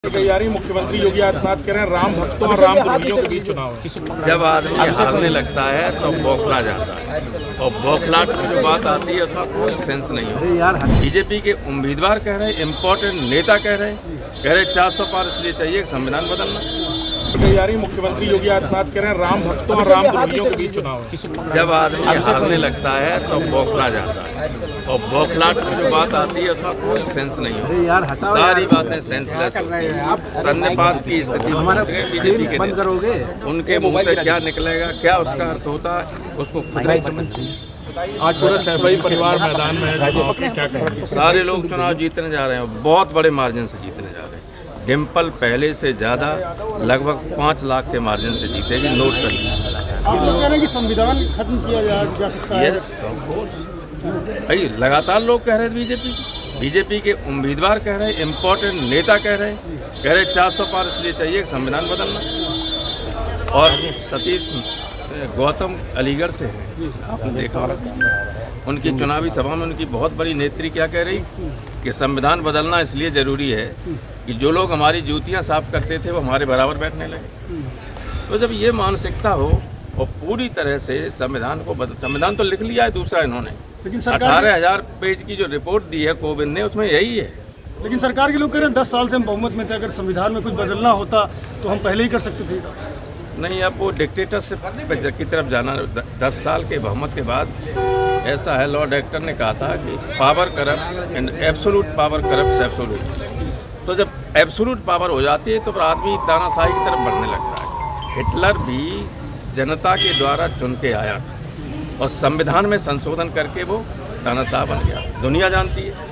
तैयारी मुख्यमंत्री योगी आदित्यनाथ कह रहे हैं राम भक्तों और राम द्रोहियों के बीच चुनाव है। जब आदमी हारने लगता है तो बौखला जाता है और बौखलाहट की जो बात आती है उसका कोई सेंस नहीं होता। बीजेपी के उम्मीदवार कह रहे हैं, इम्पोर्टेंट नेता कह रहे हैं 400 पार इसलिए चाहिए संविधान बदलना। तैयारी मुख्यमंत्री योगी आदित्यनाथ कह रहे हैं राम भक्तों और राम द्रोहियों के बीच चुनाव है। जब आदमी हारने लगता है तो बौखला जाता है और बौखलाहट की जो बात आती है उसका कोई सेंस नहीं होता। सारी बातें सेंसलेस होती हैं। सन्निपात की स्थिति पहुंच गई बीजेपी के नेता। उनके मुंह से क्या निकलेगा, क्या उसका अर्थ होता है, उसको खुद नहीं समझते। आज पूरा सैफई परिवार मैदान में है, चुनाव में क्या कहेंगे? सारे लोग चुनाव जीतने जा रहे हैं, बहुत बड़े मार्जिन से जीतने जा रहे हैं। डिम्पल पहले से ज़्यादा लगभग 5 लाख के मार्जिन से जीतेगी। नोट करिए। आप लोग कह रहे हैं कि संविधान खत्म किया जा सकता है। भाई लगातार लोग कह रहे थे बीजेपी के उम्मीदवार कह रहे हैं, इम्पोर्टेंट नेता कह रहे हैं 400 पार इसलिए चाहिए संविधान बदलना। और सतीश गौतम अलीगढ़ से हैं, आपने देखा होगा उनकी चुनावी सभा में उनकी बहुत बड़ी नेत्री क्या कह रही कि संविधान बदलना इसलिए ज़रूरी है कि जो लोग हमारी जूतियां साफ करते थे वो हमारे बराबर बैठने लगे। तो जब ये मानसिकता हो और पूरी तरह से संविधान तो लिख लिया है दूसरा इन्होंने, लेकिन 18,000 पेज की जो रिपोर्ट दी है कोविंद ने उसमें यही है। लेकिन सरकार के लोग कह रहे हैं 10 साल से हम बहुमत में थे, अगर संविधान में कुछ बदलना होता तो हम पहले ही कर सकते थे। नहीं, अब वो डिक्टेटरशिप की तरफ जाना। 10 साल के बहुमत के बाद ऐसा है, लॉर्ड एक्टर ने कहा था कि power corrupts and absolute power corrupts absolute. तो जब एब्सोल्यूट पावर हो जाती है तो फिर आदमी तानाशाही की तरफ बढ़ने लगता है। हिटलर भी जनता के द्वारा चुन के आया था और संविधान में संशोधन करके वो तानाशाह बन गया। दुनिया जानती है।